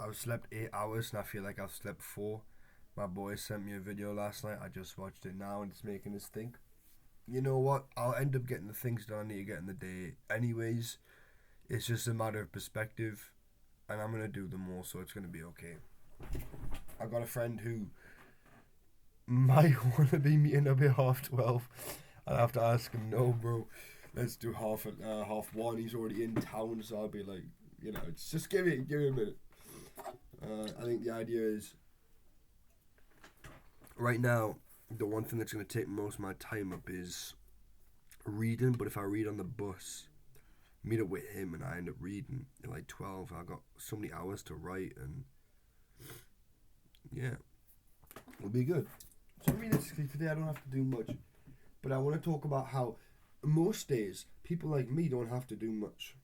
I've slept 8 hours and I feel like I've slept 4. My boy sent me a video last night. I just watched it now and it's making us think. You know what? I'll end up getting the things done I need to get in the day anyways. It's just a matter of perspective, and I'm gonna do them all, so it's gonna be okay. I got a friend who might want to be meeting up at 12:30. I'll have to ask him. No, bro. Let's do half one. He's already in town, so I'll be like, it's just give me a minute. I think the idea is right now the one thing that's gonna take most of my time up is reading. But if I read on the bus, meet up with him, and I end up reading at like 12, I got so many hours to write, and yeah, it'll be good. So realistically, today I don't have to do much, but I want to talk about how most days people like me don't have to do much.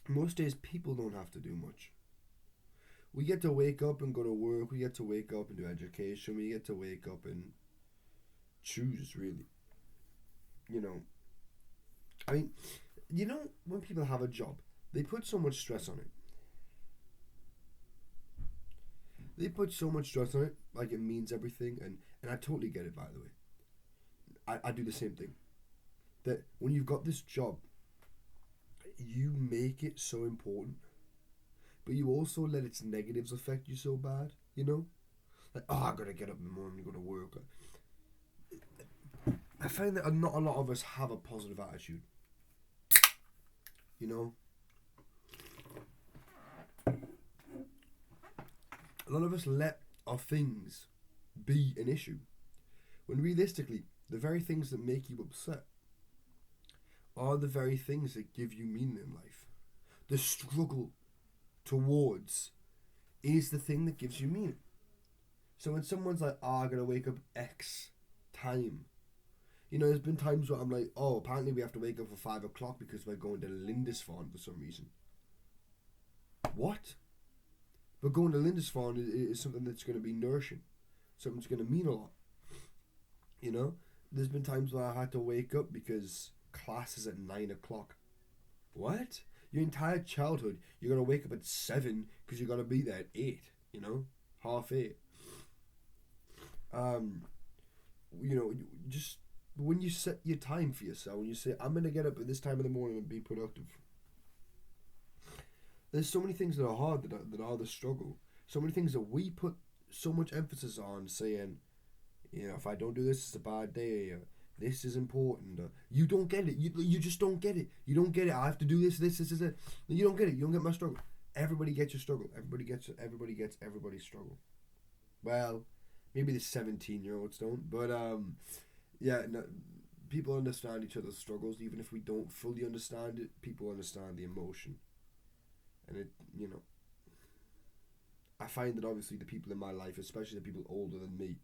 Most days people don't have to do much. We get to wake up and go to work. We get to wake up and do education. We get to wake up and choose, really. I mean, when people have a job, they put so much stress on it. They put so much stress on it, like it means everything, and I totally get it, by the way. I do the same thing. That when you've got this job, you make it so important, but you also let its negatives affect you so bad, Like, I gotta get up in the morning and go to work. I find that not a lot of us have a positive attitude. A lot of us let our things be an issue, when realistically, the very things that make you upset are the very things that give you meaning in life. The struggle towards is the thing that gives you meaning. So when someone's like, I gotta wake up X time, there's been times where I'm like, apparently we have to wake up for 5 o'clock because we're going to Lindisfarne for some reason. What? But going to Lindisfarne is something that's going to be nourishing. Something that's going to mean a lot. There's been times where I had to wake up because class is at 9 o'clock. What? Your entire childhood, you're going to wake up at 7 because you're going to be there at 8, 8:30. Just when you set your time for yourself, when you say, I'm going to get up at this time in the morning and be productive. There's so many things that are hard that are the struggle. So many things that we put so much emphasis on, saying, if I don't do this, it's a bad day. This is important. You don't get it. You just don't get it. You don't get it. I have to do this. This. You don't get it. You don't get my struggle. Everybody gets your struggle. Everybody gets everybody's struggle. Well, maybe the 17-year-olds don't, but no, people understand each other's struggles. Even if we don't fully understand it, people understand the emotion. And I find that obviously the people in my life, especially the people older than me,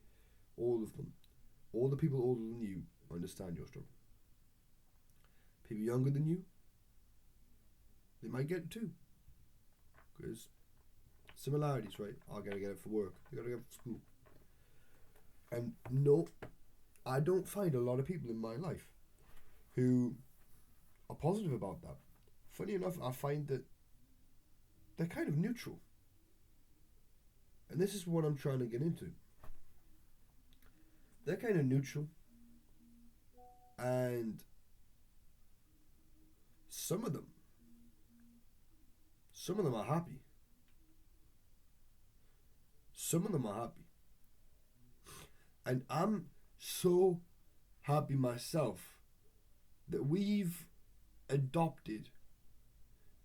all of them, all the people older than you understand your struggle. People younger than you, they might get it too. Because similarities, right? I gotta get it for work. I gotta get it for school. And no, I don't find a lot of people in my life who are positive about that. Funny enough, I find that they're kind of neutral. And this is what I'm trying to get into. They're kind of neutral. And some of them are happy. Some of them are happy. And I'm so happy myself that we've adopted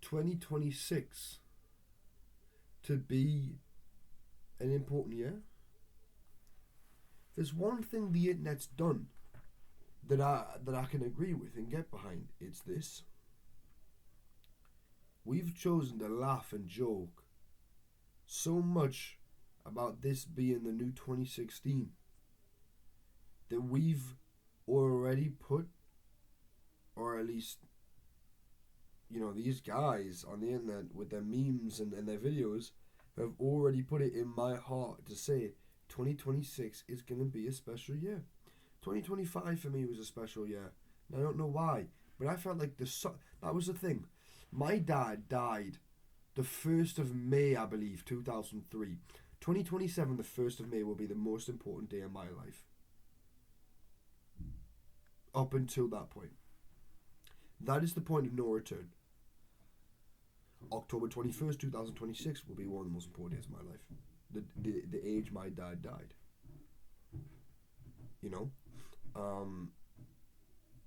2026 to be an important year. There's one thing the internet's done that I can agree with and get behind. It's this. We've chosen to laugh and joke so much about this being the new 2016 that we've already put, or at least, these guys on the internet with their memes and their videos have already put it in my heart to say 2026 is going to be a special year. 2025 for me was a special year. And I don't know why, but I felt like that was the thing. My dad died the 1st of May, I believe, 2003. 2027, the 1st of May, will be the most important day of my life. Up until that point. That is the point of no return. October 21st, 2026 will be one of the most important days of my life. The age my dad died. You know?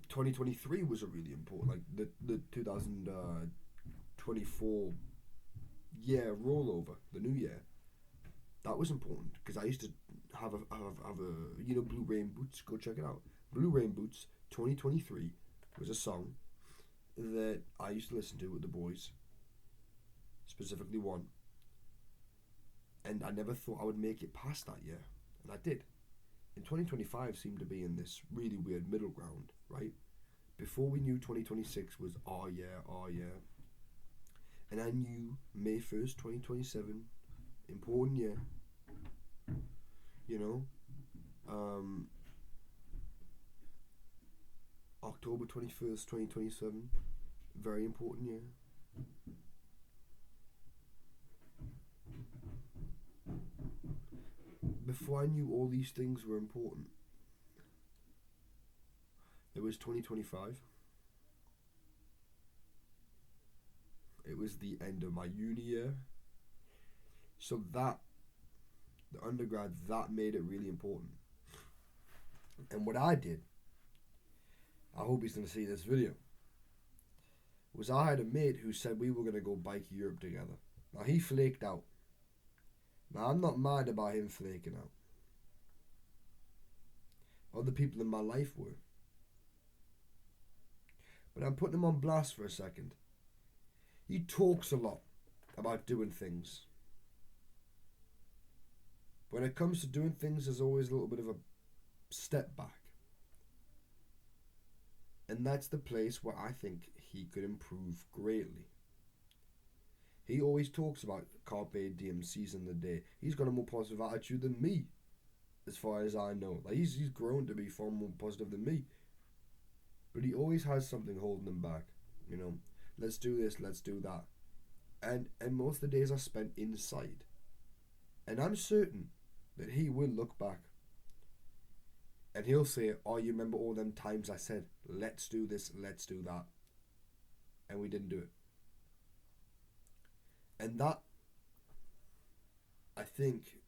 2023 was a really important, like the 2024 year rollover, the new year. That was important because I used to have a Blue Rain Boots. Go check it out. Blue Rain Boots 2023 was a song that I used to listen to with the boys. Specifically one. And I never thought I would make it past that year, and I did. And 2025 seemed to be in this really weird middle ground, right? Before we knew 2026 was our year. And I knew May 1st, 2027, important year. You know? October 21st, 2027, very important year. Before I knew all these things were important, it was 2025. It was the end of my uni year. So the undergrad, that made it really important. And what I did, I hope he's going to see this video, was I had a mate who said we were going to go bike Europe together. Now he flaked out. Now I'm not mad about him flaking out. Other people in my life were. But I'm putting him on blast for a second. He talks a lot about doing things. When it comes to doing things, there's always a little bit of a step back. And that's the place where I think he could improve greatly. He always talks about carpe diem, seizing the day. He's got a more positive attitude than me, as far as I know. Like he's grown to be far more positive than me. But he always has something holding him back. You know, let's do this, let's do that. And most of the days are spent inside. And I'm certain that he will look back. And he'll say, oh, you remember all them times I said, let's do this, let's do that. And we didn't do it. And that, I think,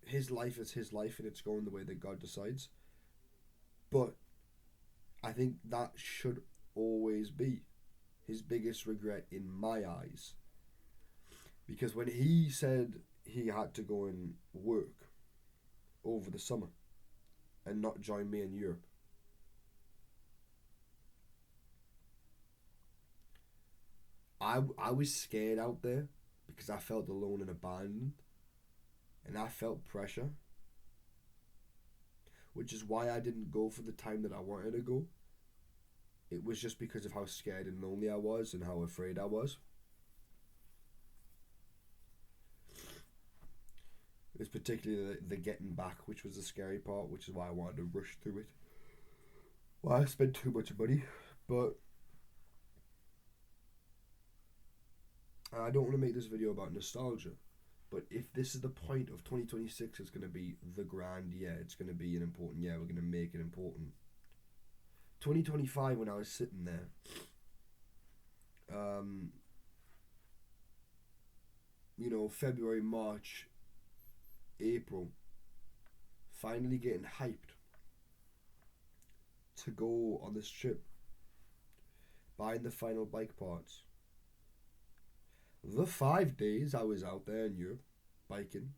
his life is his life and it's going the way that God decides. But I think that should always be his biggest regret in my eyes. Because when he said he had to go and work over the summer and not join me in Europe, I was scared out there because I felt alone and abandoned, and I felt pressure, which is why I didn't go for the time that I wanted to go. It was just because of how scared and lonely I was and how afraid I was. It was particularly the getting back, which was the scary part, which is why I wanted to rush through it. Well, I spent too much money, but I don't want to make this video about nostalgia, but if this is the point of 2026, it's going to be the grand year. It's going to be an important year. We're going to make it important. 2025, when I was sitting there, February, March, April, finally getting hyped to go on this trip, buying the final bike parts. The 5 days I was out there in Europe biking,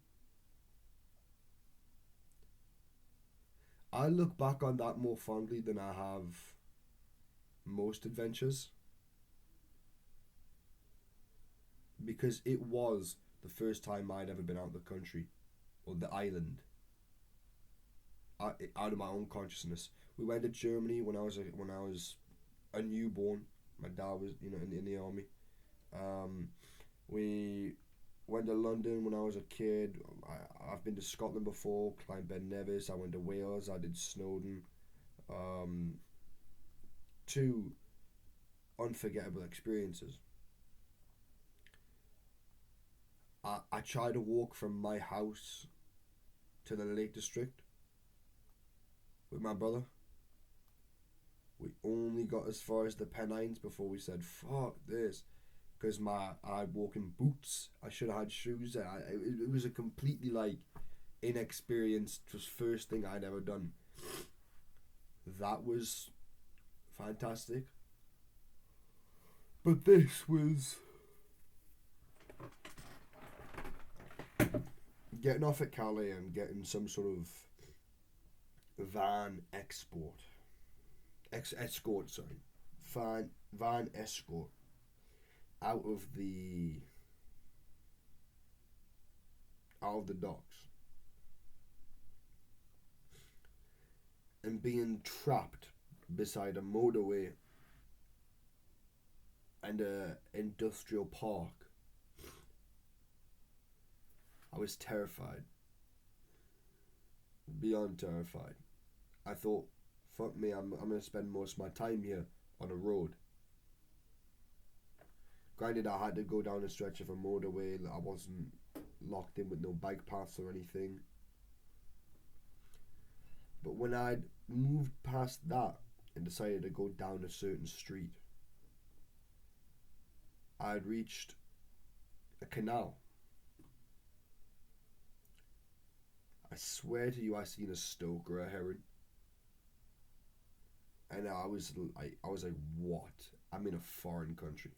I look back on that more fondly than I have most adventures, because it was the first time I'd ever been out of the country or the island, out of my own consciousness. We went to Germany when I was a newborn. My dad was in the army. We went to London when I was a kid. I've been to Scotland before, climbed Ben Nevis. I went to Wales. I did Snowdon. 2 unforgettable experiences. I tried to walk from my house to the Lake District with my brother. We only got as far as the Pennines before we said, fuck this. Because I had walking boots. I should have had shoes. It was a completely like inexperienced, just first thing I'd ever done. That was fantastic. But this was getting off at Calais and getting some sort of van escort. Escort, sorry. Van escort out of the docks. And being trapped beside a motorway and a industrial park. I was terrified. Beyond terrified. I thought, fuck me, I'm going to spend most of my time here on a road. Granted, I had to go down a stretch of a motorway. I wasn't locked in with no bike paths or anything. But when I'd moved past that and decided to go down a certain street, I'd reached a canal. I swear to you, I seen a stoke or a heron. And I was like, what? I'm in a foreign country.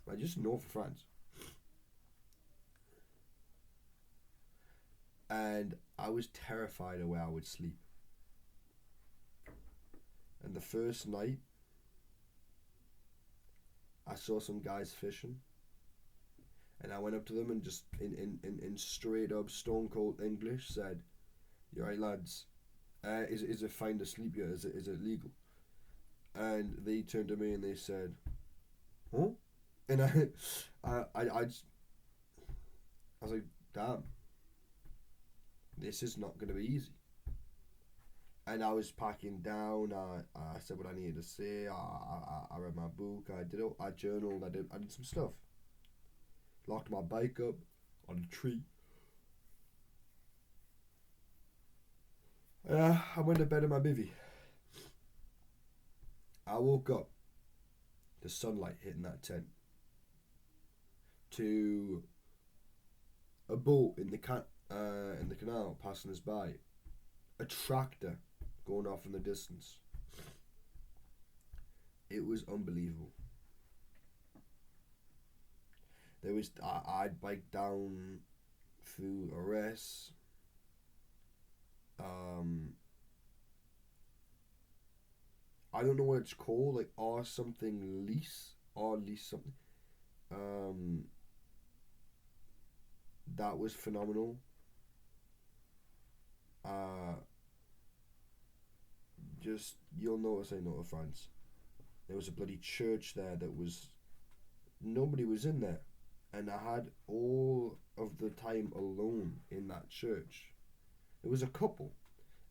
Like, just north of France. And I was terrified of where I would sleep. And the first night, I saw some guys fishing. And I went up to them and just in straight up stone cold English said, "You right, lads? Is it fine to sleep here? Is it legal?" And they turned to me and they said, "Huh?" And I was like, "Damn, this is not gonna be easy." And I was packing down. I said what I needed to say. I read my book. I journaled. I did some stuff. Locked my bike up on a tree. I went to bed in my bivvy. I woke up. The sunlight hitting that tent. To a boat in the canal passing us by. A tractor going off in the distance. It was unbelievable. I'd bike down through Arras. I don't know what it's called, like R something lease something. That was phenomenal. Just you'll notice I know of France. There was a bloody church there that was nobody was in there. And I had all of the time alone in that church. It was a couple.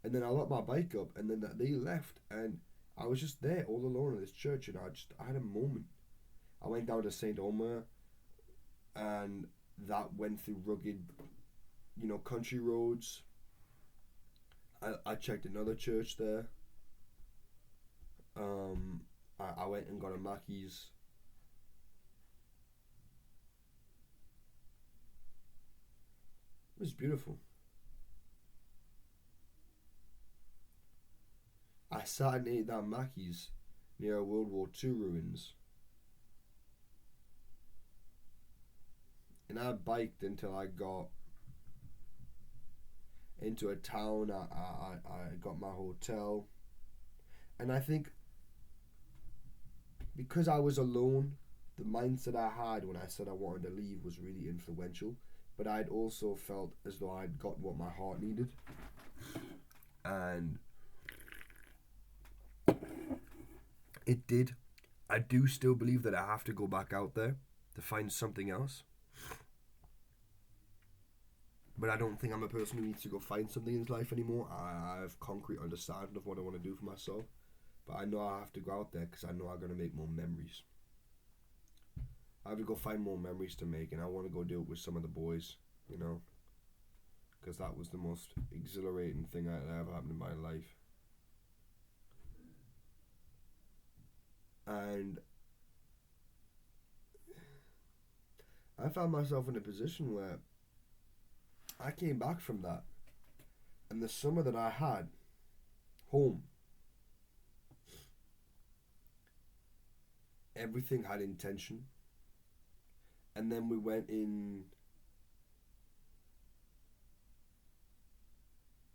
And then I locked my bike up and then they left and I was just there all alone in this church and I had a moment. I went down to Saint Omer and that went through rugged, country roads. I checked another church there. I went and got a Mackey's. It was beautiful. I sat and ate that Mackey's near a World War II ruins. And I biked until I got into a town. I got my hotel. And I think because I was alone, the mindset I had when I said I wanted to leave was really influential. But I'd also felt as though I'd got what my heart needed. And it did. I do still believe that I have to go back out there to find something else. But I don't think I'm a person who needs to go find something in his life anymore. I have concrete understanding of what I want to do for myself. But I know I have to go out there because I know I'm going to make more memories. I have to go find more memories to make, and I want to go do it with some of the boys, you know, because that was the most exhilarating thing that ever happened in my life. And I found myself in a position where I came back from that, and the summer that I had home, everything had intention. And then we went in.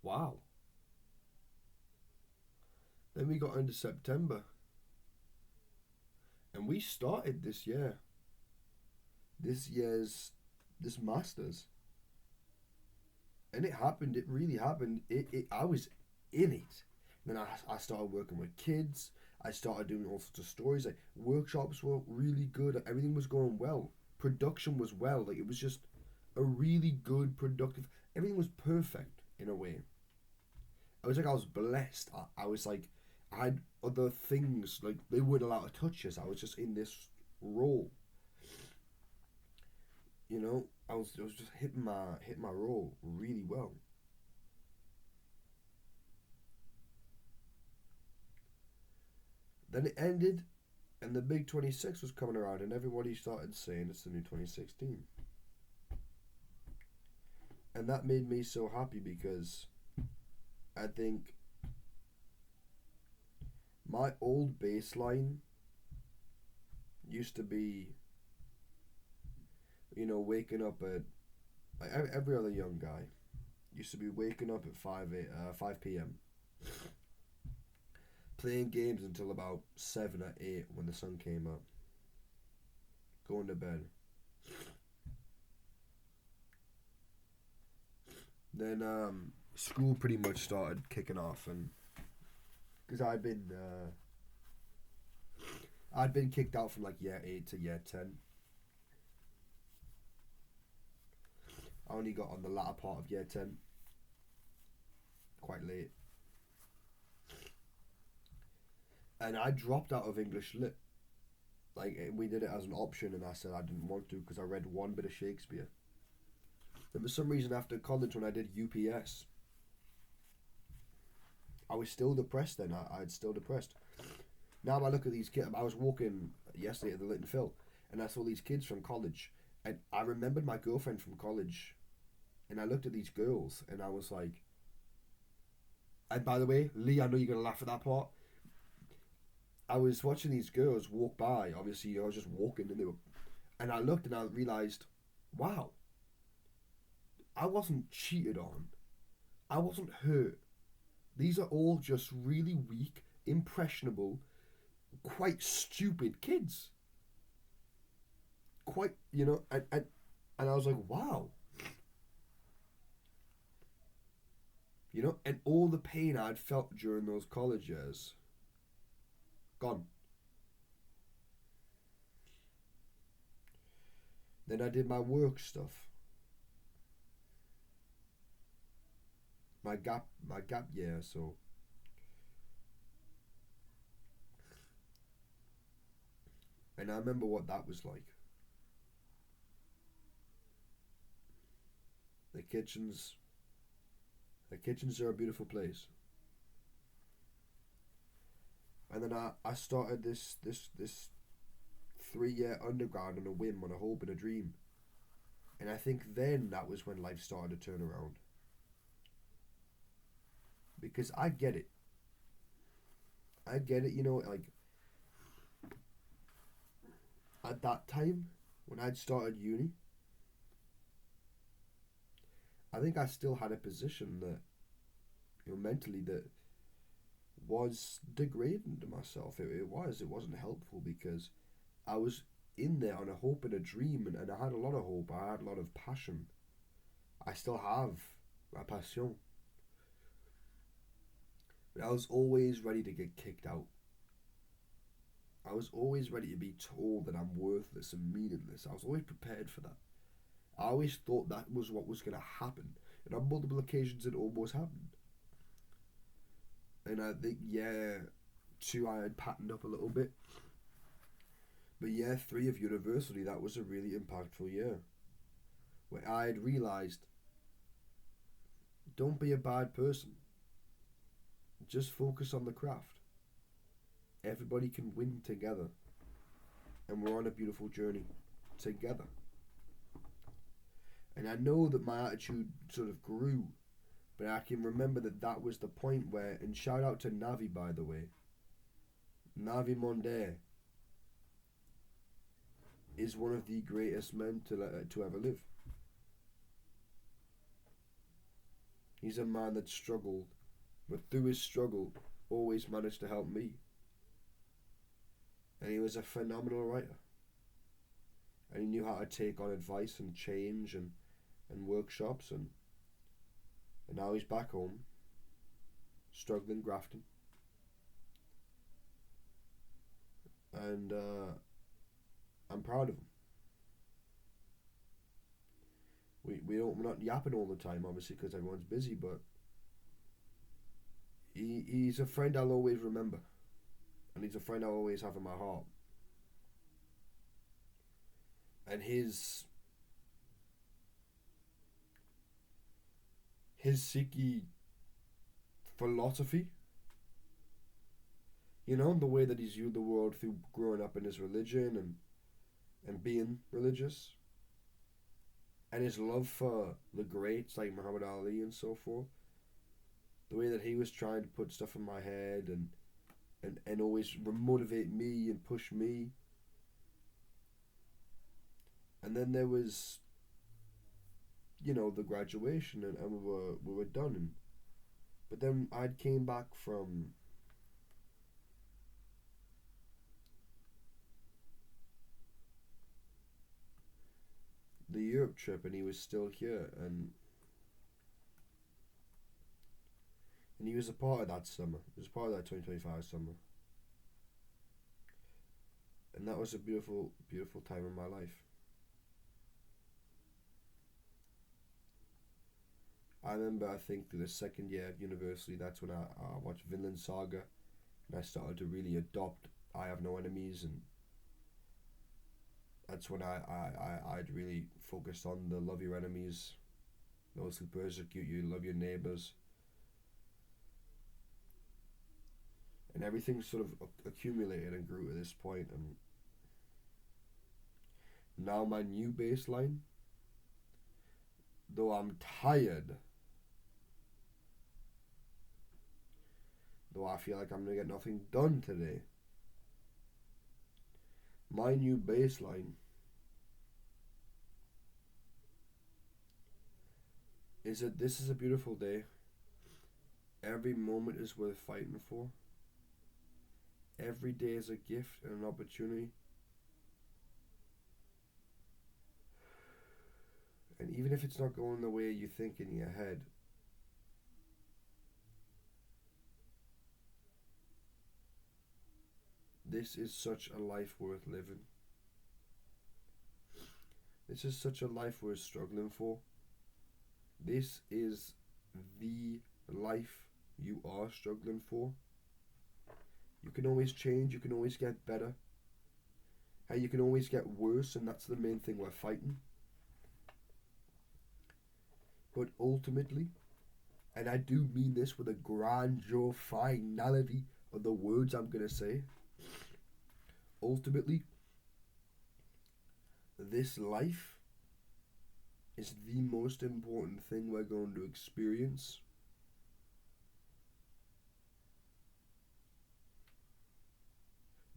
Wow. Then we got into September, and we started this year. This masters, and it happened. It really happened. I was in it. Then I started working with kids. I started doing all sorts of stories. Like workshops were really good. Everything was going well. Production was well. Like it was just a really good productive. Everything was perfect in a way. I was like I was blessed. I was like I had other things like they weren't allowed to touch us. I was just in this role. You know, I was just hitting my role really well. Then it ended, and the big 26 was coming around, and everybody started saying it's the new 2016, and that made me so happy because I think my old baseline used to be, waking up at like every other young guy used to be waking up at 5 p.m. playing games until about 7 or 8 when the sun came up, going to bed. Then school pretty much started kicking off, and because I'd been kicked out from like year 8 to year 10. I only got on the latter part of year 10 quite late, and I dropped out of English lit. Like we did it as an option, and I said I didn't want to because I read one bit of Shakespeare. And for some reason, after college, when I did UPS, I was still depressed. Then I'd still depressed. Now I look at these kids. I was walking yesterday at the Litton Phil, and I saw these kids from college, and I remembered my girlfriend from college, and I looked at these girls, and I was like, and by the way, Lee, I know you're gonna laugh at that part. I was watching these girls walk by. Obviously, I was just walking, and I looked and I realized, wow, I wasn't cheated on. I wasn't hurt. These are all just really weak, impressionable, quite stupid kids. Quite, and I was like, wow, and all the pain I'd felt during those college years, gone. Then I did my work stuff, my gap year. So, and I remember what that was like. The kitchens, the kitchens are a beautiful place. And then I started this 3 year underground on a whim, on a hope and a dream. And I think then that was when life started to turn around. Because I get it. I get it, like at that time when I'd started uni, I think I still had a position that, mentally that was degrading to myself. It wasn't helpful because I was in there on a hope and a dream, and I had a lot of hope. I had a lot of passion. I still have my passion. But I was always ready to get kicked out. I was always ready to be told that I'm worthless and meaningless. I was always prepared for that. I always thought that was what was going to happen. And on multiple occasions, it almost happened. And I think, yeah, too, I had patterned up a little bit. But year 3 of university, that was a really impactful year, where I had realised, don't be a bad person. Just focus on the craft. Everybody can win together. And we're on a beautiful journey together. And I know that my attitude sort of grew, but I can remember that that was the point where, and shout out to Navi, by the way, Navi Monday is one of the greatest men to ever live. He's a man that struggled, but through his struggle, always managed to help me. And he was a phenomenal writer. And he knew how to take on advice and change and workshops, and now he's back home, struggling, grafting. And I'm proud of him. We're not yapping all the time, obviously, because everyone's busy, but he's a friend I'll always remember. And he's a friend I'll always have in my heart. And his Sikhi philosophy, you know, the way that he's viewed the world through growing up in his religion and being religious, and his love for the greats like Muhammad Ali and so forth, the way that he was trying to put stuff in my head and always motivate me and push me. And then there was, you know, the graduation, and we were done. But then I came back from the Europe trip, and he was still here, and he was a part of that summer. He was part of that 2025 summer. And that was a beautiful, beautiful time in my life. I remember, I think, through the second year of university, that's when I watched Vinland Saga, and I started to really adopt I Have No Enemies, and that's when I'd really focused on the love your enemies, those who persecute you, love your neighbours. And everything sort of accumulated and grew to this point, and now my new baseline, though I'm tired, though I feel like I'm going to get nothing done today, my new baseline is that this is a beautiful day. Every moment is worth fighting for. Every day is a gift and an opportunity. And even if it's not going the way you think in your head, this is such a life worth living. This is such a life worth struggling for. This is the life you are struggling for. You can always change, you can always get better. Hey, you can always get worse, and that's the main thing we're fighting. But ultimately, and I do mean this with a grandeur finality of the words I'm going to say, ultimately, this life is the most important thing we're going to experience.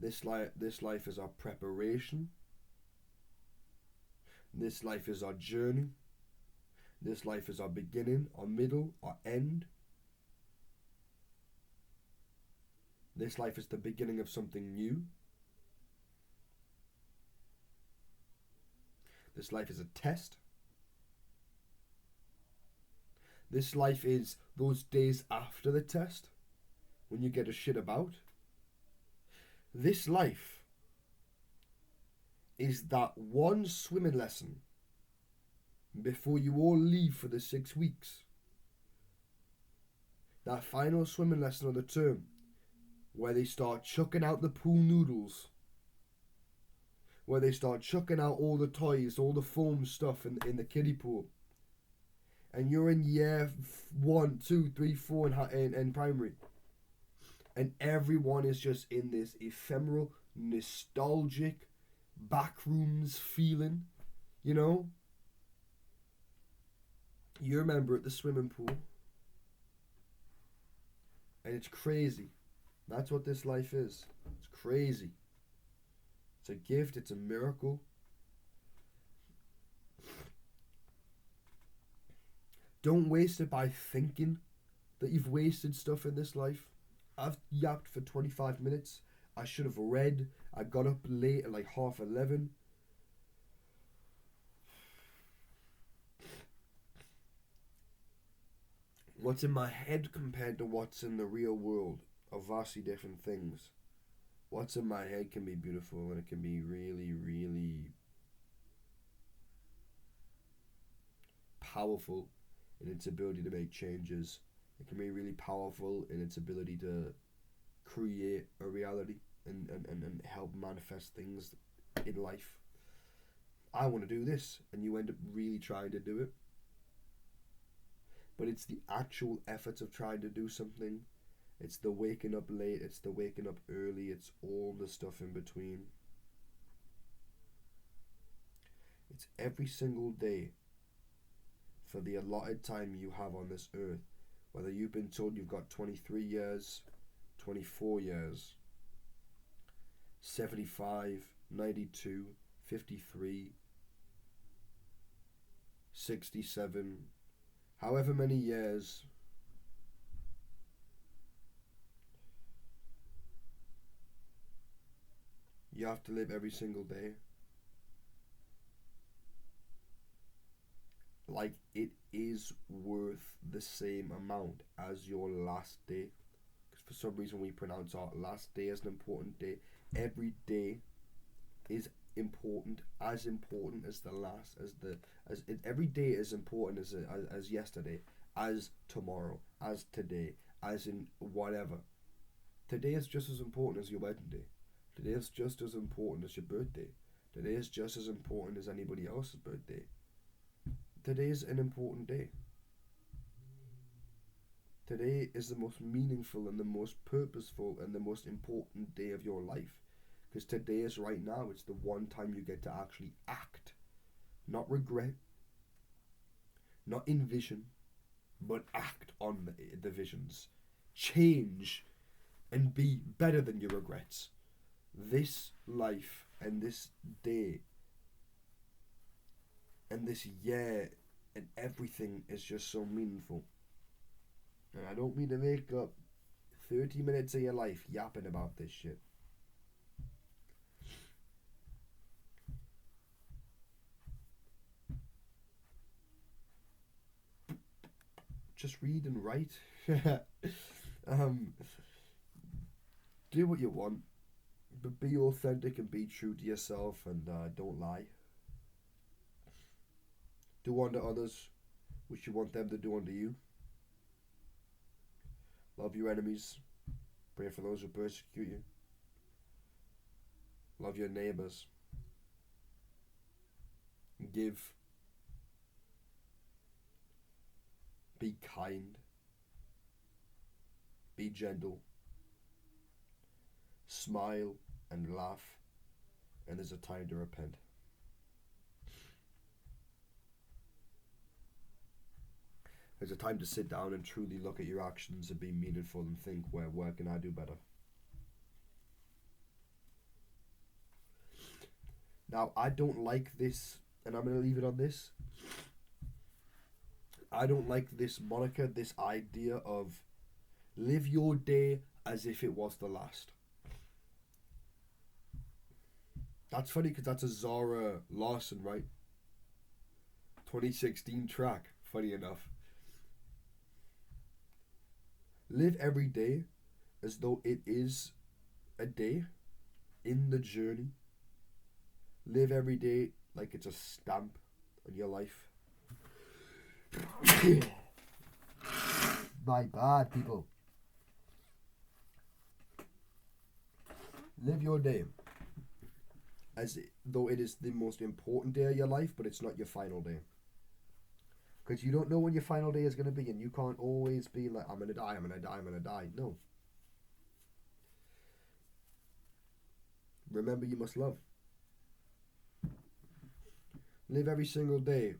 This life is our preparation. This life is our journey. This life is our beginning, our middle, our end. This life is the beginning of something new. This life is a test. This life is those days after the test, when you get a shit about. This life is that one swimming lesson before you all leave for the 6 weeks. That final swimming lesson of the term, where they start chucking out the pool noodles where they start chucking out all the toys, all the foam stuff in the kiddie pool. And you're in year 1, 2, 3, 4 in primary. And everyone is just in this ephemeral, nostalgic, backrooms feeling, you know? You remember at the swimming pool. And it's crazy. That's what this life is. It's crazy. It's a gift. It's a miracle. Don't waste it by thinking that you've wasted stuff in this life. I've yapped for 25 minutes. I should have read. I got up late at like 11:30. What's in my head compared to what's in the real world are vastly different things. What's in my head can be beautiful, and it can be really, really powerful in its ability to make changes. It can be really powerful in its ability to create a reality and help manifest things in life. I want to do this, and you end up really trying to do it. But it's the actual effort of trying to do something. It's the waking up late, it's the waking up early, it's all the stuff in between. It's every single day for the allotted time you have on this earth. Whether you've been told you've got 23 years, 24 years, 75, 92, 53, 67, however many years, you have to live every single day like it is worth the same amount as your last day. Because for some reason we pronounce our last day as an important day. Every day is important as the last, every day is important as yesterday, as tomorrow, as today, as in whatever. Today is just as important as your wedding day. Today is just as important as your birthday. Today is just as important as anybody else's birthday. Today is an important day. Today is the most meaningful and the most purposeful and the most important day of your life. Because today is right now. It's the one time you get to actually act. Not regret. Not envision. But act on the visions. Change and be better than your regrets. This life and this day and this year and everything is just so meaningful. And I don't mean to make up 30 minutes of your life yapping about this shit. Just read and write. Do what you want, but be authentic and be true to yourself, and don't lie. Do unto others what you want them to do unto you. Love your enemies. Pray for those who persecute you. Love your neighbors. Give. Be kind. Be gentle. Smile and laugh. And there's a time to repent. There's a time to sit down and truly look at your actions and be meaningful and think, where can I do better? Now, I don't like this, and I'm going to leave it on this. I don't like this moniker, this idea of live your day as if it was the last. That's funny because that's a Zara Larsson, right? 2016 track, funny enough. Live every day as though it is a day in the journey. Live every day like it's a stamp on your life. My bad, people. Live your day though it is the most important day of your life, but it's not your final day. Because you don't know when your final day is going to be, and you can't always be like, I'm going to die, I'm going to die, I'm going to die. No. Remember, you must love. Live every single day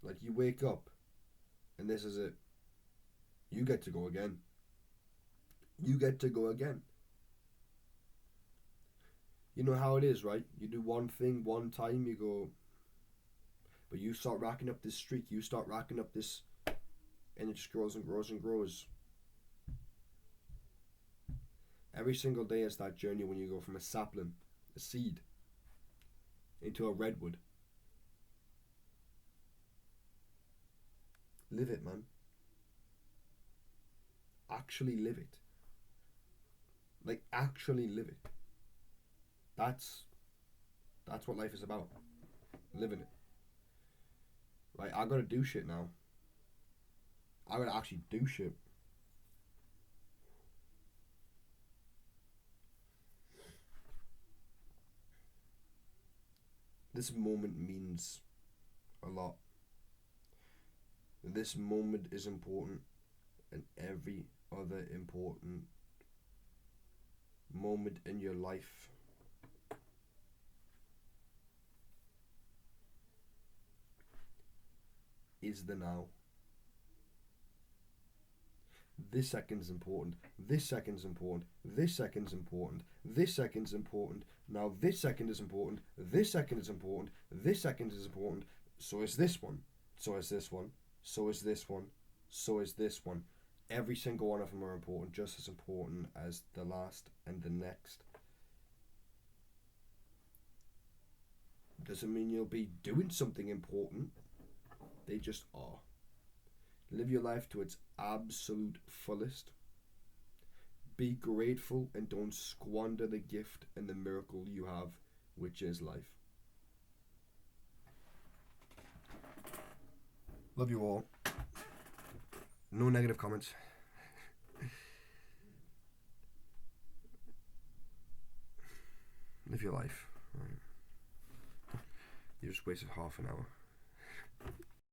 like you wake up, and this is it. You get to go again. You get to go again. You know how it is, right? You do one thing one time, you go, but you start racking up this streak, you start racking up this, and it just grows and grows and grows. Every single day is that journey when you go from a sapling, a seed, into a redwood. Live it, man. Actually live it. Like, actually live it. That's what life is about. Living it. Like, I gotta do shit now. I gotta actually do shit. This moment means a lot. This moment is important, and every other important moment in your life is the now. This second's important. This second's important. This second's important. This second's important. Now this second is important. This second is important. This second is important. So is this one. So is this one. So is this one. So is this one. Every single one of them are important, just as important as the last and the next. Doesn't mean you'll be doing something important. They just are. Live your life to its absolute fullest. Be grateful and don't squander the gift and the miracle you have, which is life. Love you all. No negative comments. Live your life. Right. You just wasted half an hour.